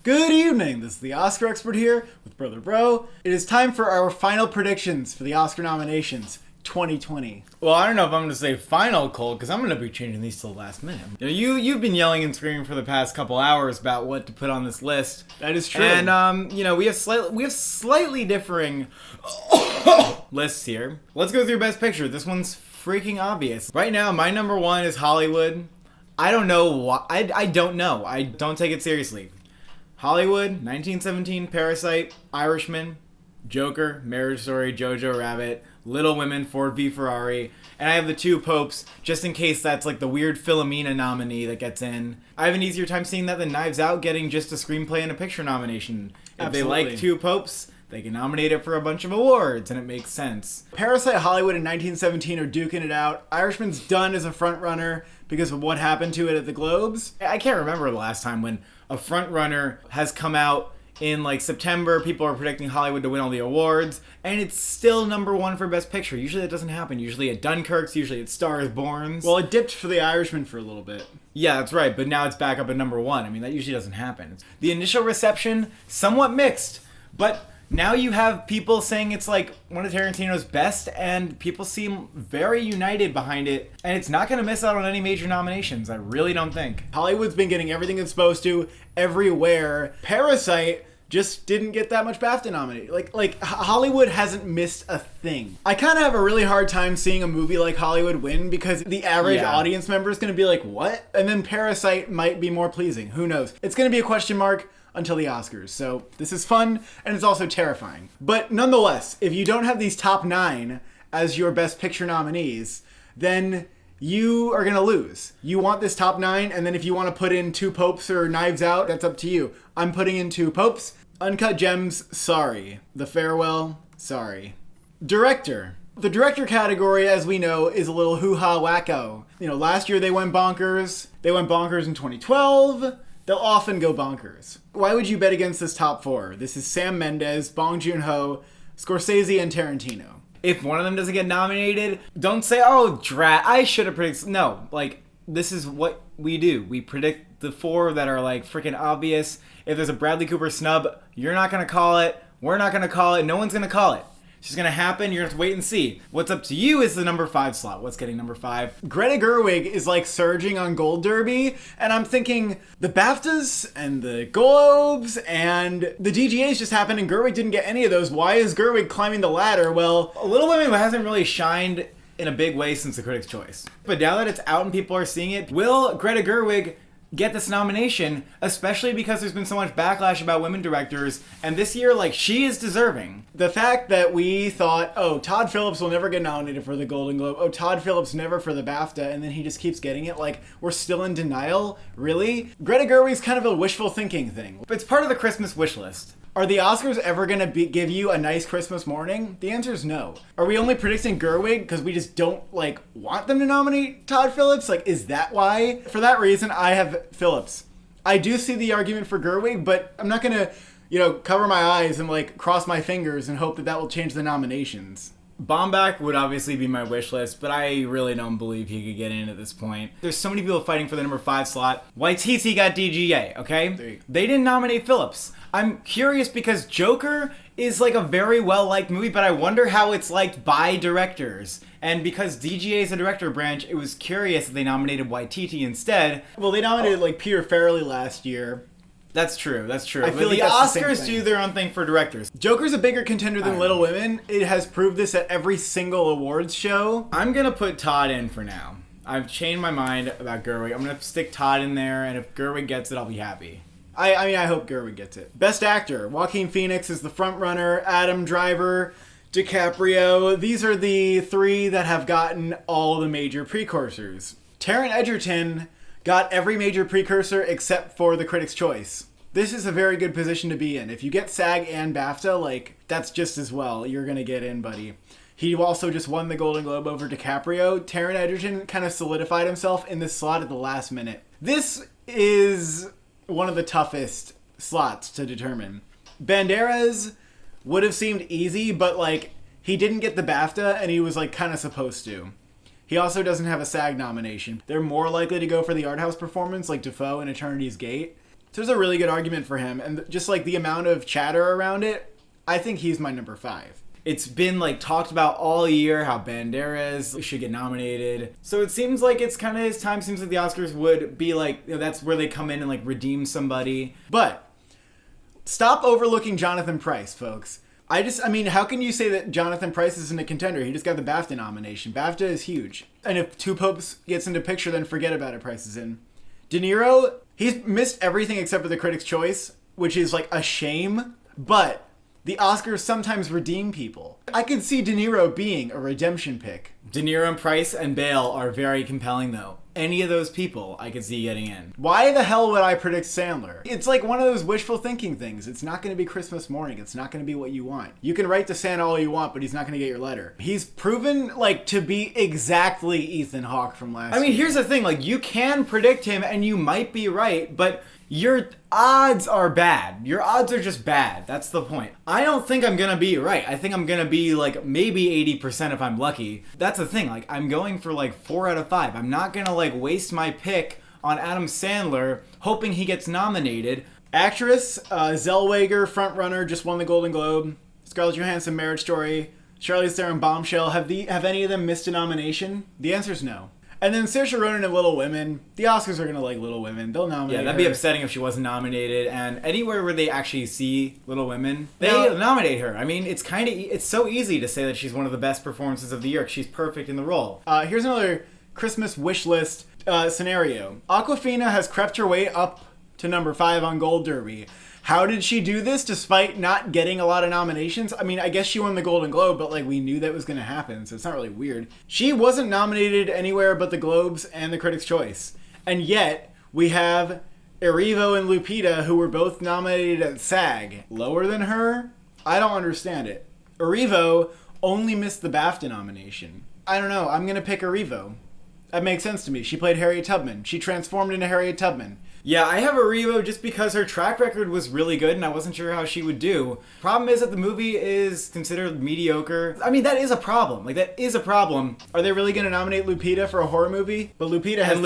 Good evening, this is the Oscar expert here with Brother Bro. It is time for our final predictions for the Oscar nominations 2020. Well, I don't know if I'm going to say final, Cole, because I'm going to be changing these to the last minute. You've been yelling and screaming for the past couple hours about what to put on this list. That is true. And, we have slightly differing lists here. Let's go through Best Picture. This one's freaking obvious. Right now, my number one is Hollywood. I don't know why. I don't know. I don't take it seriously. Hollywood, 1917, Parasite, Irishman, Joker, Marriage Story, Jojo Rabbit, Little Women, Ford v Ferrari, and I have the two Popes, just in case that's like the weird Philomena nominee that gets in. I have an easier time seeing that than Knives Out getting just a screenplay and a picture nomination. If Absolutely. they like two Popes, they can nominate it for a bunch of awards, and it makes sense. Parasite, Hollywood, and 1917 are duking it out. Irishman's done as a frontrunner because of what happened to it at the Globes. I can't remember the last time when a frontrunner has come out in like September, people are predicting Hollywood to win all the awards, and it's still number one for Best Picture. Usually that doesn't happen. Usually at Dunkirk's, usually at Star is Born's. Well, it dipped for the Irishman for a little bit. Yeah, that's right, but now it's back up at number one. I mean, that usually doesn't happen. The initial reception, somewhat mixed, but now you have people saying it's like one of Tarantino's best, and people seem very united behind it, and it's not going to miss out on any major nominations. I really don't think. Hollywood's been getting everything it's supposed to everywhere. Parasite just didn't get that much BAFTA nominated. Like Hollywood hasn't missed a thing. I kind of have a really hard time seeing a movie like Hollywood win because the average audience member is going to be like, what? And then Parasite might be more pleasing. Who knows? It's going to be a question mark until the Oscars. So this is fun, and it's also terrifying. But nonetheless, if you don't have these top 9 as your Best Picture nominees, then you are going to lose. You want this top 9, and then if you want to put in two Popes or Knives Out, that's up to you. I'm putting in two Popes. Uncut Gems, sorry. The Farewell, sorry. Director. The director category, as we know, is a little hoo-ha wacko. Last year they went bonkers. They went bonkers in 2012. They'll often go bonkers. Why would you bet against this top 4? This is Sam Mendes, Bong Joon-ho, Scorsese, and Tarantino. If one of them doesn't get nominated, don't say, oh, I should have predicted. No, this is what we do. We predict the 4 that are, freaking obvious. If there's a Bradley Cooper snub, you're not going to call it. We're not going to call it. No one's going to call it. It's just going to happen. You're going to have to wait and see. What's up to you is the number 5 slot. What's getting number 5? Greta Gerwig is surging on Gold Derby, and I'm thinking the BAFTAs and the Globes and the DGAs just happened, and Gerwig didn't get any of those. Why is Gerwig climbing the ladder? Well, Little Women hasn't really shined in a big way since the Critics' Choice. But now that it's out and people are seeing it, will Greta Gerwig get this nomination, especially because there's been so much backlash about women directors, and this year, she is deserving. The fact that we thought, oh, Todd Phillips will never get nominated for the Golden Globe, oh, Todd Phillips never for the BAFTA, and then he just keeps getting it, we're still in denial? Really? Greta Gerwig's kind of a wishful thinking thing. It's part of the Christmas wish list. Are the Oscars ever going to give you a nice Christmas morning? The answer is no. Are we only predicting Gerwig because we just don't, want them to nominate Todd Phillips? Is that why? For that reason, I have Phillips. I do see the argument for Gerwig, but I'm not going to, cover my eyes and, cross my fingers and hope that will change the nominations. Baumbach would obviously be my wish list, but I really don't believe he could get in at this point. There's so many people fighting for the number 5 slot. Waititi got DGA, okay? They didn't nominate Phillips. I'm curious because Joker is a very well-liked movie, but I wonder how it's liked by directors. And because DGA is a director branch, it was curious that they nominated Waititi instead. Well, they nominated Peter Farrelly last year. That's true. I feel the that's Oscars do their own thing for directors. Joker's a bigger contender than Little Women. It has proved this at every single awards show. I'm going to put Todd in for now. I've changed my mind about Gerwig. I'm going to stick Todd in there, and if Gerwig gets it, I'll be happy. I hope Gerwig gets it. Best Actor. Joaquin Phoenix is the front runner. Adam Driver, DiCaprio. These are the 3 that have gotten all the major precursors. Taron Egerton got every major precursor except for the Critics' Choice. This is a very good position to be in. If you get SAG and BAFTA, that's just as well. You're going to get in, buddy. He also just won the Golden Globe over DiCaprio. Taron Egerton kind of solidified himself in this slot at the last minute. This is one of the toughest slots to determine. Banderas would have seemed easy, but he didn't get the BAFTA and he was kind of supposed to. He also doesn't have a SAG nomination. They're more likely to go for the art house performance like Dafoe in Eternity's Gate. So there's a really good argument for him, and just like the amount of chatter around it, I think he's my number 5. It's been like talked about all year how Banderas should get nominated. So it seems like it's kind of his time. Seems like the Oscars would be like, that's where they come in and like redeem somebody. But stop overlooking Jonathan Pryce, folks. I mean, how can you say that Jonathan Pryce isn't a contender? He just got the BAFTA nomination. BAFTA is huge. And if Two Popes gets into picture, then forget about it, Pryce is in. De Niro, he's missed everything except for the Critics' Choice, which is like a shame. But the Oscars sometimes redeem people. I could see De Niro being a redemption pick. De Niro and Pryce and Bale are very compelling, though. Any of those people I could see getting in. Why the hell would I predict Sandler? It's like one of those wishful thinking things. It's not going to be Christmas morning. It's not going to be what you want. You can write to Santa all you want, but he's not going to get your letter. He's proven like to be exactly Ethan Hawke from last year. I mean, here's the thing. Like, you can predict him and you might be right, but your odds are bad. Your odds are just bad. That's the point. I don't think I'm gonna be right. I think I'm gonna be like maybe 80% if I'm lucky. That's the thing. Like, I'm going for like 4 out of 5. I'm not gonna like waste my pick on Adam Sandler hoping he gets nominated. Actress, Zellweger, frontrunner, just won the Golden Globe. Scarlett Johansson, Marriage Story. Charlize Theron, Bombshell. Have any of them missed a nomination? The answer's no. And then Saoirse Ronan and Little Women. The Oscars are going to like Little Women. They'll nominate Yeah, that'd her. be upsetting if she wasn't nominated. And anywhere where they actually see Little Women, they No. nominate her. I mean, it's so easy to say that she's one of the best performances of the year. She's perfect in the role. Here's another Christmas wish list scenario. Awkwafina has crept her way up to number 5 on Gold Derby. How did she do this despite not getting a lot of nominations? I mean, I guess she won the Golden Globe, but like we knew that was going to happen, so it's not really weird. She wasn't nominated anywhere but the Globes and the Critics' Choice. And yet, we have Erivo and Lupita, who were both nominated at SAG. Lower than her? I don't understand it. Erivo only missed the BAFTA nomination. I don't know, I'm going to pick Erivo. That makes sense to me. She played Harriet Tubman. She transformed into Harriet Tubman. Yeah, I have Erivo just because her track record was really good and I wasn't sure how she would do. Problem is that the movie is considered mediocre. I mean, that is a problem. Like, that is a problem. Are they really going to nominate Lupita for a horror movie? But Lupita has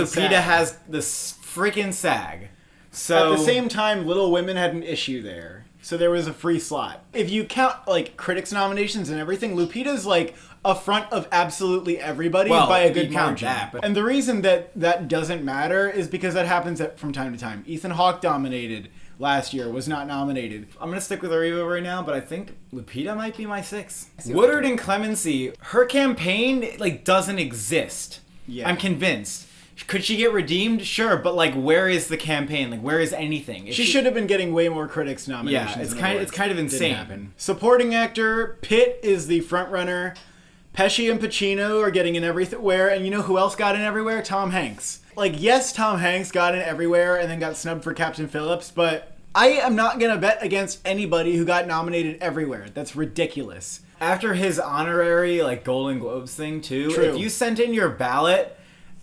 has the freaking SAG. So at the same time, Little Women had an issue there. So there was a free slot. If you count, like, critics nominations and everything, Lupita's, like, a front of absolutely everybody by a good margin. And the reason that doesn't matter is because that happens from time to time. Ethan Hawke dominated last year, was not nominated. I'm going to stick with Erivo right now, but I think Lupita might be my 6. Woodard and Clemency, her campaign, like, doesn't exist. Yeah. I'm convinced. Could she get redeemed? Sure, but like, where is the campaign? Like, where is anything? She should have been getting way more critics nominations. Yeah, it's kind of insane. Didn't happen. Supporting actor, Pitt is the front runner. Pesci and Pacino are getting in everywhere, and you know who else got in everywhere? Tom Hanks. Like, yes, Tom Hanks got in everywhere and then got snubbed for Captain Phillips, but I am not gonna bet against anybody who got nominated everywhere. That's ridiculous. After his honorary like Golden Globes thing too, True. If you sent in your ballot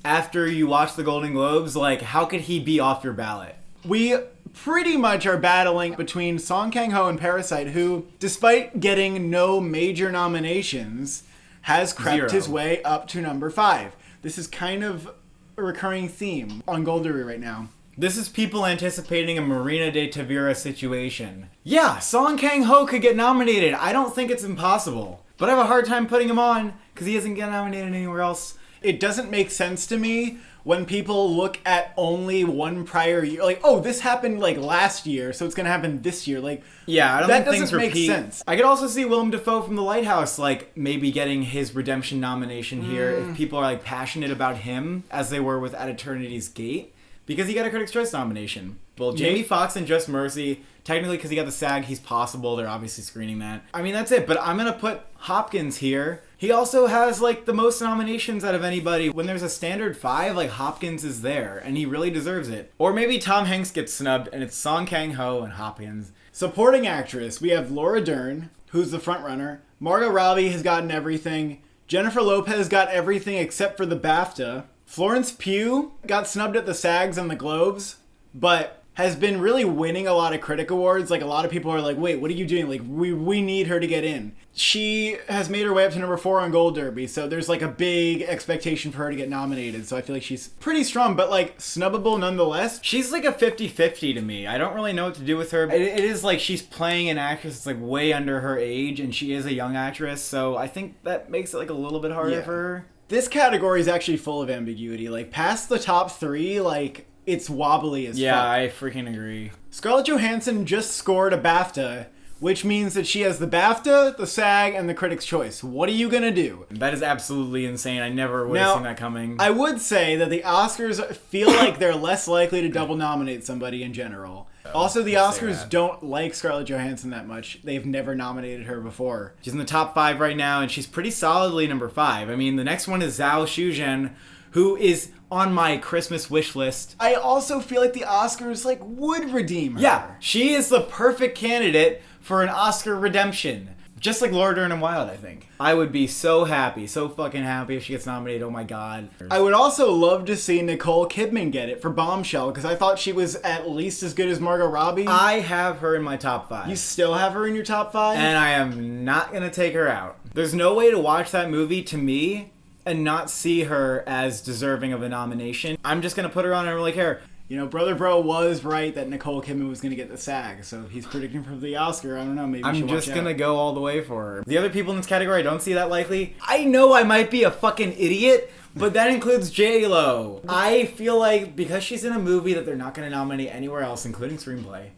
after you watched the Golden Globes, like, how could he be off your ballot? We pretty much are battling between Song Kang-ho and Parasite, who, despite getting no major nominations, has crept his way up to number 5. This is kind of a recurring theme on Gold Derby right now. This is people anticipating a Marina de Tavira situation. Yeah, Song Kang-ho could get nominated. I don't think it's impossible. But I have a hard time putting him on because he doesn't get nominated anywhere else. It doesn't make sense to me when people look at only one prior year. Like, oh, this happened like last year, so it's going to happen this year. Like, yeah, I don't that think things doesn't make repeat. sense. I could also see Willem Dafoe from The Lighthouse, like, maybe getting his redemption nomination here if people are like passionate about him as they were with At Eternity's Gate, because he got a Critics' Choice nomination. Well, Jamie Foxx and Just Mercy, technically because he got the SAG, he's possible. They're obviously screening that. I mean, that's it, but I'm going to put Hopkins here. He also has, like, the most nominations out of anybody. When there's a standard 5, like, Hopkins is there, and he really deserves it. Or maybe Tom Hanks gets snubbed, and it's Song Kang-ho and Hopkins. Supporting actress, we have Laura Dern, who's the front runner. Margot Robbie has gotten everything. Jennifer Lopez got everything except for the BAFTA. Florence Pugh got snubbed at the SAGs and the Globes, but has been really winning a lot of critic awards. Like, a lot of people are like, wait, what are you doing? Like, we need her to get in. She has made her way up to number 4 on Gold Derby, so there's like a big expectation for her to get nominated. So I feel like she's pretty strong, but like snubbable nonetheless. She's like a 50-50 to me. I don't really know what to do with her. It is like she's playing an actress that's like way under her age, and she is a young actress, so I think that makes it like a little bit harder for her. This category is actually full of ambiguity. Like, past the top 3, like, it's wobbly as fuck. Yeah, I freaking agree. Scarlett Johansson just scored a BAFTA, which means that she has the BAFTA, the SAG, and the Critics' Choice. What are you gonna do? That is absolutely insane. I never would have seen that coming. I would say that the Oscars feel like they're less likely to double nominate somebody in general. Also, the Oscars don't like Scarlett Johansson that much. They've never nominated her before. She's in the top 5 right now, and she's pretty solidly number 5. I mean, the next one is Zhao Shuzhen, who is on my Christmas wish list. I also feel like the Oscars, like, would redeem her. Yeah, she is the perfect candidate for an Oscar redemption. Just like Laura Dern and Wild, I think. I would be so happy, so fucking happy if she gets nominated. Oh my god. I would also love to see Nicole Kidman get it for Bombshell, because I thought she was at least as good as Margot Robbie. I have her in my top 5. You still have her in your top 5? And I am not going to take her out. There's no way to watch that movie, to me, and not see her as deserving of a nomination. I'm just going to put her on. I don't really care. You know, Brother Bro was right that Nicole Kidman was going to get the SAG, so if he's predicting for the Oscar, I don't know, maybe I'm just going to go all the way for her. The other people in this category, I don't see that likely. I know I might be a fucking idiot, but that includes J-Lo. I feel like because she's in a movie that they're not going to nominate anywhere else, including Screenplay,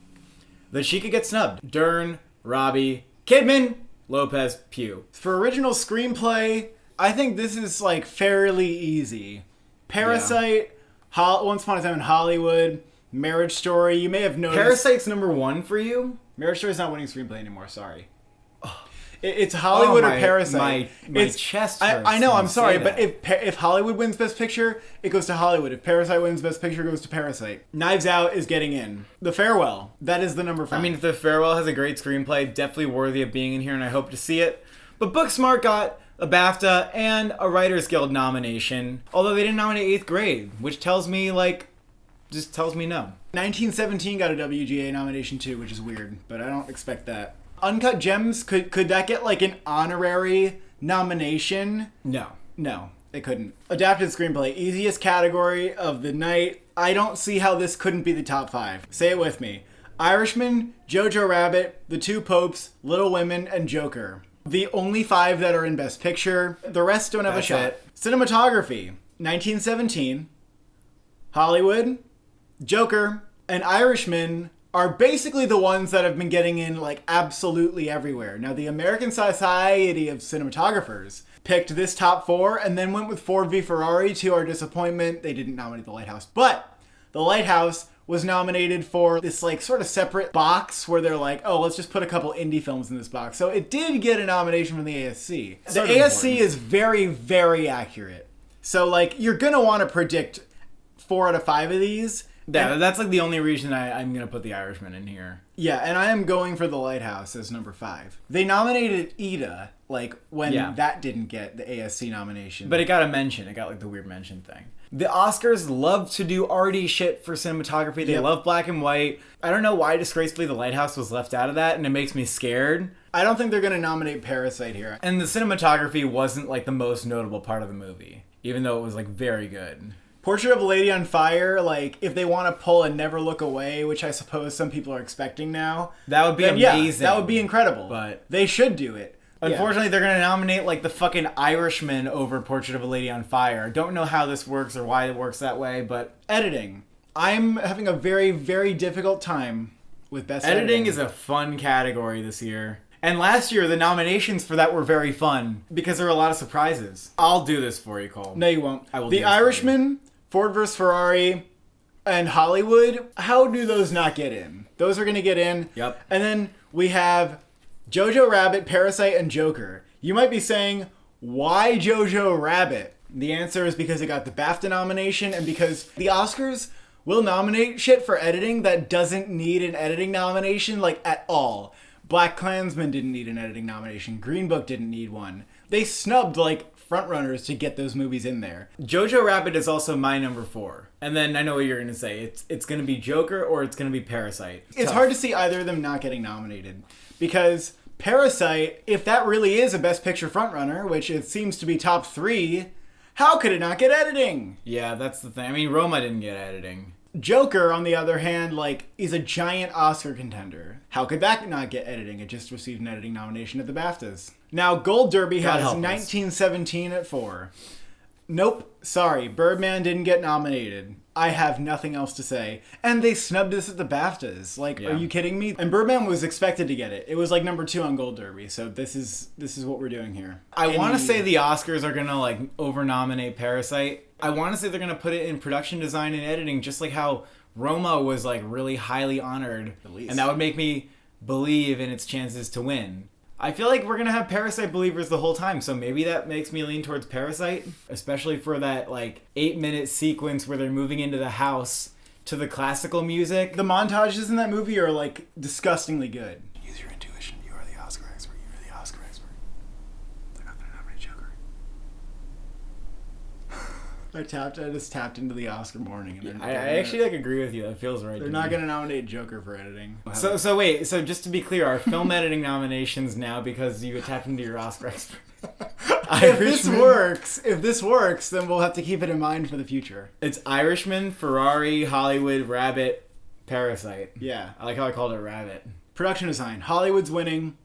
that she could get snubbed. Dern, Robbie, Kidman, Lopez, Pugh. For original screenplay, I think this is like fairly easy. Parasite, Once Upon a Time in Hollywood, Marriage Story. You may have noticed. Parasite's number 1 for you? Marriage Story's not winning screenplay anymore. Sorry. It's Hollywood or Parasite. My chest hurts. I know. I'm sorry, but if Hollywood wins Best Picture, it goes to Hollywood. If Parasite wins Best Picture, it goes to Parasite. Knives Out is getting in. The Farewell. That is the number 5. I mean, The Farewell has a great screenplay, definitely worthy of being in here, and I hope to see it. But Booksmart got a BAFTA and a Writers Guild nomination, although they didn't nominate 8th Grade, which tells me, just tells me no. 1917 got a WGA nomination too, which is weird, but I don't expect that. Uncut Gems, could that get like an honorary nomination? No, it couldn't. Adapted Screenplay, easiest category of the night. I don't see how this couldn't be the top 5. Say it with me. Irishman, Jojo Rabbit, The Two Popes, Little Women, and Joker. The only 5 that are in Best Picture. The rest don't have a shot. Cinematography, 1917, Hollywood, Joker, and Irishman are basically the ones that have been getting in like absolutely everywhere. Now, the American Society of Cinematographers picked this top 4 and then went with Ford v Ferrari. To our disappointment, they didn't nominate The Lighthouse. But The Lighthouse was nominated for this like sort of separate box where they're like, oh, let's just put a couple indie films in this box. So it did get a nomination from the ASC. The ASC is very, very accurate. So like you're going to want to predict 4 out of 5 of these. Yeah, that's like the only reason I'm going to put The Irishman in here. Yeah, and I am going for The Lighthouse as number 5. They nominated Ida, like, when that didn't get the ASC nomination. But it got a mention. It got, like, the weird mention thing. The Oscars love to do arty shit for cinematography. They love black and white. I don't know why, disgracefully, The Lighthouse was left out of that, and it makes me scared. I don't think they're going to nominate Parasite here. And the cinematography wasn't, like, the most notable part of the movie, even though it was, like, very good. Portrait of a Lady on Fire, like, if they want to pull a Never Look Away, which I suppose some people are expecting now. That would be amazing. Yeah, that would be incredible. But they should do it. Unfortunately, they're going to nominate, like, the fucking Irishman over Portrait of a Lady on Fire. Don't know how this works or why it works that way, but... Editing. I'm having a very, very difficult time with Best Editing. Editing is a fun category this year. And last year, the nominations for that were very fun, because there were a lot of surprises. I'll do this for you, Cole. No, you won't. I will. The Irishman... Ford vs. Ferrari, and Hollywood, how do those not get in? Those are going to get in. Yep. And then we have Jojo Rabbit, Parasite, and Joker. You might be saying, why Jojo Rabbit? The answer is because it got the BAFTA nomination and because the Oscars will nominate shit for editing that doesn't need an editing nomination, like, at all. BlacKkKlansman didn't need an editing nomination. Green Book didn't need one. They snubbed, like, frontrunners to get those movies in there. Jojo Rabbit is also my number 4. And then I know what you're going to say. It's going to be Joker or it's going to be Parasite. It's hard to see either of them not getting nominated. Because Parasite, if that really is a Best Picture frontrunner, which it seems to be top 3, how could it not get editing? Yeah, that's the thing. I mean, Roma didn't get editing. Joker, on the other hand, like, is a giant Oscar contender. How could that not get editing? It just received an editing nomination at the BAFTAs. Now, Gold Derby has 1917 at 4. Nope, sorry, Birdman didn't get nominated. I have nothing else to say. And they snubbed us at the BAFTAs. Like, Are you kidding me? And Birdman was expected to get it. It was like number 2 on Gold Derby. So this is what we're doing here. I want to say the Oscars are going to like over-nominate Parasite. I want to say they're going to put it in production design and editing, just like how Roma was like really highly honored. And that would make me believe in its chances to win. I feel like we're going to have Parasite believers the whole time, so maybe that makes me lean towards Parasite, especially for that like 8-minute sequence where they're moving into the house to the classical music. The montages in that movie are like disgustingly good. Use your intuition. You are the Oscar expert. You're the Oscar expert. They're not going to nominate Joker. I just tapped into the Oscar morning. And I actually like agree with you. That feels right. They're not going to nominate Joker for editing. So wait. So just to be clear, are film editing nominations now because you tapped into your Oscar expert? If this works, then we'll have to keep it in mind for the future. It's Irishman, Ferrari, Hollywood, Rabbit, Parasite. Yeah. I like how I called it Rabbit. Production design. Hollywood's winning.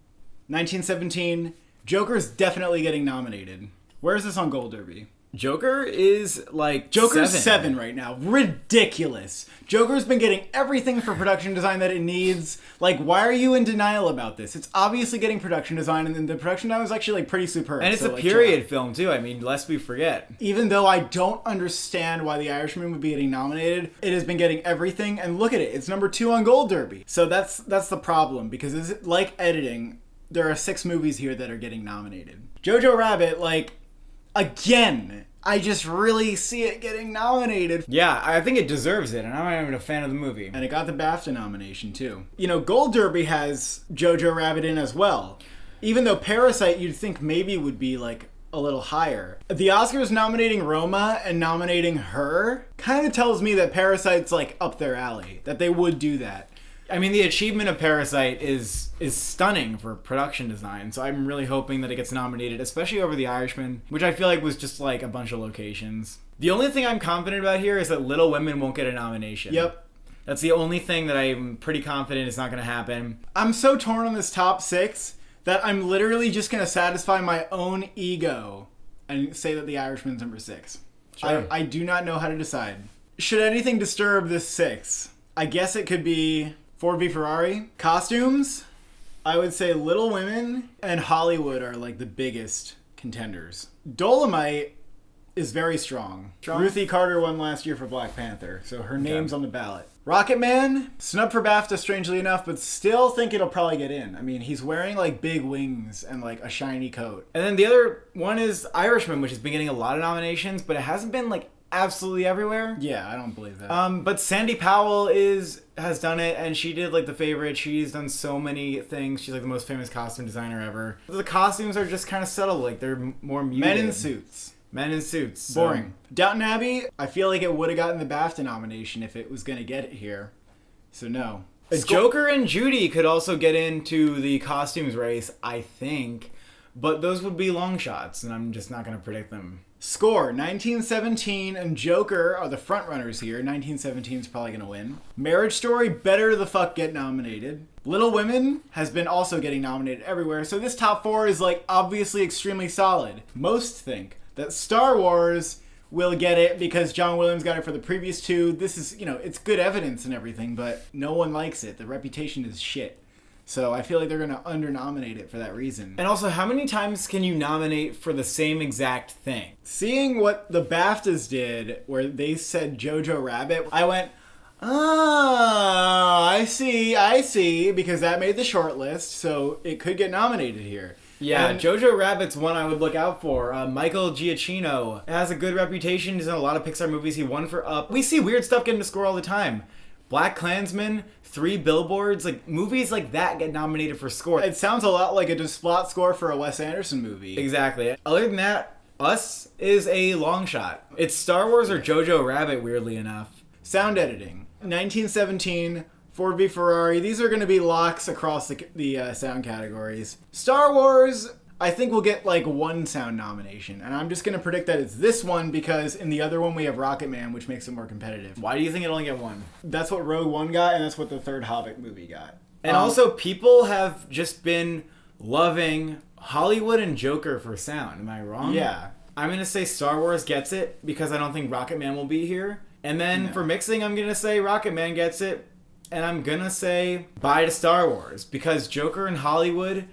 1917. Joker's definitely getting nominated. Where is this on Gold Derby? Joker is like Joker's 7 right now. Ridiculous. Joker's been getting everything for production design that it needs. Like, why are you in denial about this? It's obviously getting production design, and the production design was actually like pretty superb. And it's a period film too. I mean, lest we forget. Even though I don't understand why The Irishman would be getting nominated, it has been getting everything. And look at it. It's number 2 on Gold Derby. So that's the problem, because it's like editing. There are 6 movies here that are getting nominated. Jojo Rabbit, like, again, I just really see it getting nominated. Yeah, I think it deserves it, and I'm not even a fan of the movie. And it got the BAFTA nomination, too. You know, Gold Derby has Jojo Rabbit in as well. Even though Parasite, you'd think maybe would be, like, a little higher. The Oscars nominating Roma and nominating her kind of tells me that Parasite's, like, up their alley. That they would do that. I mean, the achievement of Parasite is stunning for production design, so I'm really hoping that it gets nominated, especially over The Irishman, which I feel like was just like a bunch of locations. The only thing I'm confident about here is that Little Women won't get a nomination. Yep. That's the only thing that I'm pretty confident is not going to happen. I'm so torn on this top 6 that I'm literally just going to satisfy my own ego and say that The Irishman's number 6. Sure. I do not know how to decide. Should anything disturb this 6? I guess it could be Ford v Ferrari. Costumes, I would say Little Women and Hollywood are like the biggest contenders. Dolomite is very strong. Ruthie Carter won last year for Black Panther, so her name's on the ballot. Rocketman, snub for BAFTA, strangely enough, but still think it'll probably get in. I mean, he's wearing like big wings and like a shiny coat. And then the other one is Irishman, which has been getting a lot of nominations, but it hasn't been like absolutely everywhere. Yeah, I don't believe that. But Sandy Powell has done it, and she did like The Favorite. She's done so many things. She's like the most famous costume designer ever. The costumes are just kind of subtle, like they're more muted. Men in suits. Boring. Downton Abbey, I feel like it would have gotten the BAFTA nomination if it was going to get it here. So no. Joker and Judy could also get into the costumes race, I think, but those would be long shots, and I'm just not going to predict them. Score, 1917 and Joker are the frontrunners here. 1917 is probably going to win. Marriage Story better the fuck get nominated. Little Women has been also getting nominated everywhere, so this top 4 is like obviously extremely solid. Most think that Star Wars will get it because John Williams got it for the previous 2. This is, it's good evidence and everything, but no one likes it. The reputation is shit. So I feel like they're going to under-nominate it for that reason. And also, how many times can you nominate for the same exact thing? Seeing what the BAFTAs did, where they said Jojo Rabbit, I went, oh, I see, because that made the short list, so it could get nominated here. Yeah, and Jojo Rabbit's one I would look out for. Michael Giacchino has a good reputation. He's in a lot of Pixar movies. He won for Up. We see weird stuff getting to score all the time. Black Klansman, 3 Billboards, like movies like that get nominated for score. It sounds a lot like a Desplat score for a Wes Anderson movie. Exactly. Other than that, Us is a long shot. It's Star Wars or Jojo Rabbit, weirdly enough. Sound editing. 1917, Ford v Ferrari. These are going to be locks across the sound categories. Star Wars, I think we'll get like one sound nomination. And I'm just going to predict that it's this one because in the other one we have Rocket Man, which makes it more competitive. Why do you think it'll only get one? That's what Rogue One got, and that's what the third Hobbit movie got. And also, people have just been loving Hollywood and Joker for sound. Am I wrong? Yeah. I'm going to say Star Wars gets it because I don't think Rocket Man will be here. And then for mixing, I'm going to say Rocket Man gets it. And I'm going to say bye to Star Wars because Joker and Hollywood,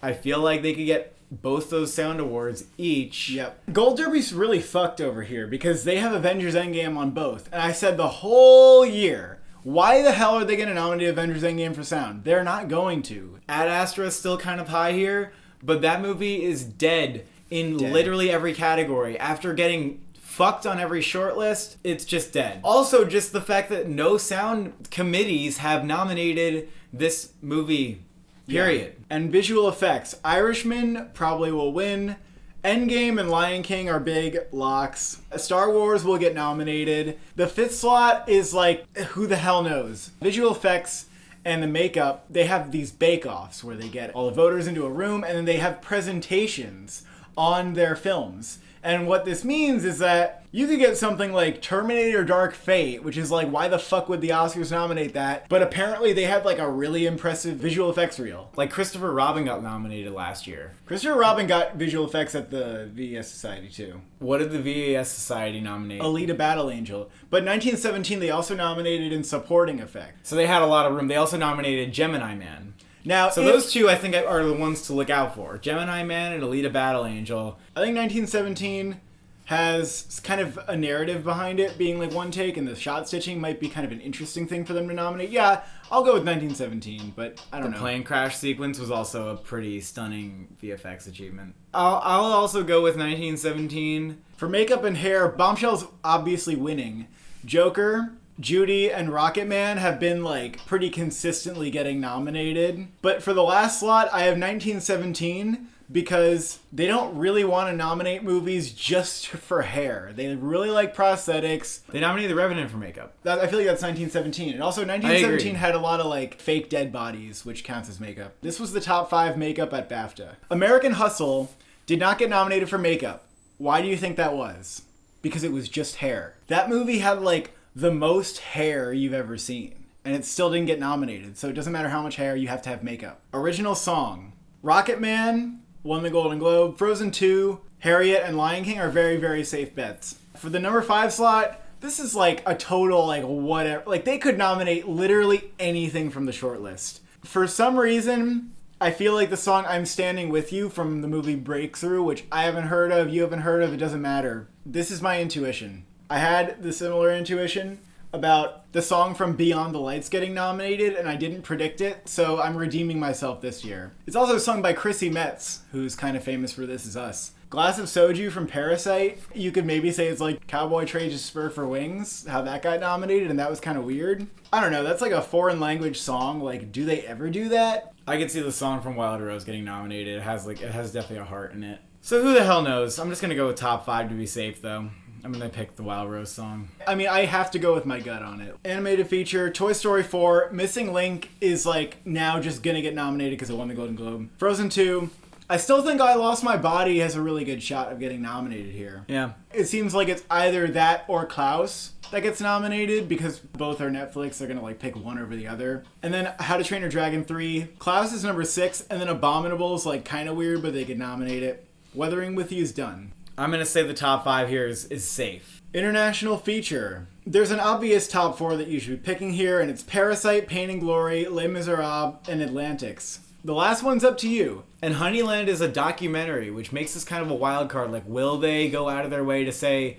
I feel like they could get both those sound awards each. Yep. Gold Derby's really fucked over here because they have Avengers Endgame on both. And I said the whole year, why the hell are they going to nominate Avengers Endgame for sound? They're not going to. Ad Astra is still kind of high here, but that movie is dead in literally every category. After getting fucked on every shortlist, it's just dead. Also, just the fact that no sound committees have nominated this movie, period. Yeah. And visual effects. Irishman probably will win. Endgame and Lion King are big locks. Star Wars will get nominated. The fifth slot is like, who the hell knows? Visual effects and the makeup, they have these bake-offs where they get all the voters into a room and then they have presentations on their films. And what this means is that you could get something like Terminator Dark Fate, which is like, why the fuck would the Oscars nominate that? But apparently they had like a really impressive visual effects reel. Like Christopher Robin got nominated last year. Christopher Robin got visual effects at the VES Society too. What did the VES Society nominate? Alita Battle Angel. But 1917 they also nominated in supporting effects. So they had a lot of room. They also nominated Gemini Man. Now, so those two, I think, are the ones to look out for. Gemini Man and Alita Battle Angel. I think 1917 has kind of a narrative behind it being like one take, and the shot stitching might be kind of an interesting thing for them to nominate. Yeah, I'll go with 1917, but I don't know. The plane crash sequence was also a pretty stunning VFX achievement. I'll also go with 1917. For makeup and hair, Bombshell's obviously winning. Joker, Judy, and Rocket Man have been like pretty consistently getting nominated. But for the last slot, I have 1917 because they don't really want to nominate movies just for hair. They really like prosthetics. They nominated The Revenant for makeup. I feel like that's 1917. And also 1917 had a lot of like fake dead bodies, which counts as makeup. This was the top 5 makeup at BAFTA. American Hustle did not get nominated for makeup. Why do you think that was? Because it was just hair. That movie had like the most hair you've ever seen, and it still didn't get nominated, so it doesn't matter how much hair, you have to have makeup. Original song. Rocket Man won the Golden Globe. Frozen 2, Harriet, and Lion King are very, very safe bets. For the number 5 slot, this is like a total like whatever. Like they could nominate literally anything from the shortlist. For some reason, I feel like the song I'm Standing With You from the movie Breakthrough, which I haven't heard of, you haven't heard of, it doesn't matter. This is my intuition. I had the similar intuition about the song from Beyond the Lights getting nominated, and I didn't predict it, so I'm redeeming myself this year. It's also sung by Chrissy Metz, who's kind of famous for This Is Us. Glass of Soju from Parasite, you could maybe say it's like Cowboy Trades a Spur for Wings, how that got nominated, and that was kind of weird. I don't know, that's like a foreign language song, like do they ever do that? I could see the song from Wild Rose getting nominated. It has definitely a heart in it. So who the hell knows? I'm just gonna go with top 5 to be safe though. I'm gonna pick the Wild Rose song. I mean, I have to go with my gut on it. Animated feature, Toy Story 4, Missing Link is like now just gonna get nominated because it won the Golden Globe. Frozen 2, I still think I Lost My Body has a really good shot of getting nominated here. Yeah. It seems like it's either that or Klaus that gets nominated because both are Netflix. They're gonna like pick one over the other. And then How to Train Your Dragon 3, Klaus is number 6, and then Abominable's like kind of weird, but they could nominate it. Weathering with You's done. I'm going to say the top 5 here is safe. International feature. There's an obvious top 4 that you should be picking here, and it's Parasite, Pain and Glory, Les Miserables, and Atlantics. The last one's up to you. And Honeyland is a documentary, which makes this kind of a wild card. Like, will they go out of their way to say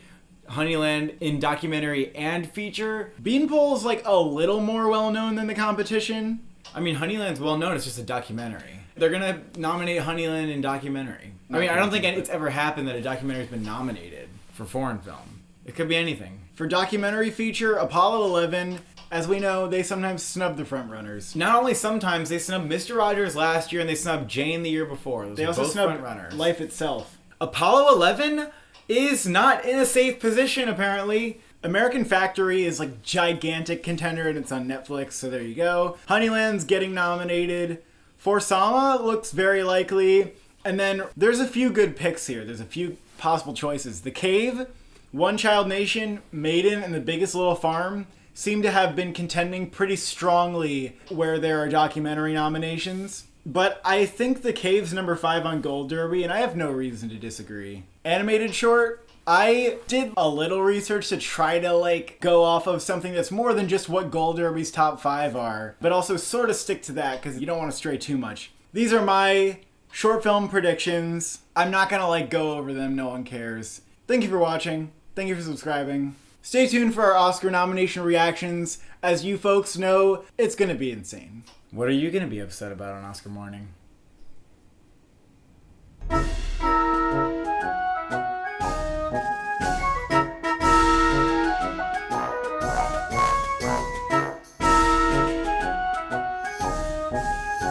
Honeyland in documentary and feature? Beanpole's like a little more well-known than the competition. I mean, Honeyland's well-known. It's just a documentary. They're going to nominate Honeyland in documentary. I mean, I don't think it's ever happened that a documentary's been nominated for foreign film. It could be anything. For documentary feature, Apollo 11, as we know, they sometimes snub the frontrunners. Not only sometimes, they snubbed Mr. Rogers last year and they snubbed Jane the year before. They also snubbed Life Itself. Apollo 11 is not in a safe position, apparently. American Factory is like gigantic contender and it's on Netflix, so there you go. Honeyland's getting nominated. For Sama looks very likely. And then there's a few good picks here. There's a few possible choices. The Cave, One Child Nation, Maiden, and The Biggest Little Farm seem to have been contending pretty strongly where there are documentary nominations. But I think The Cave's number 5 on Gold Derby, and I have no reason to disagree. Animated short, I did a little research to try to like go off of something that's more than just what Gold Derby's top 5 are, but also sort of stick to that because you don't want to stray too much. These are my short film predictions. I'm not gonna like go over them, no one cares. Thank you for watching. Thank you for subscribing. Stay tuned for our Oscar nomination reactions. As you folks know, it's gonna be insane. What are you going to be upset about on Oscar morning?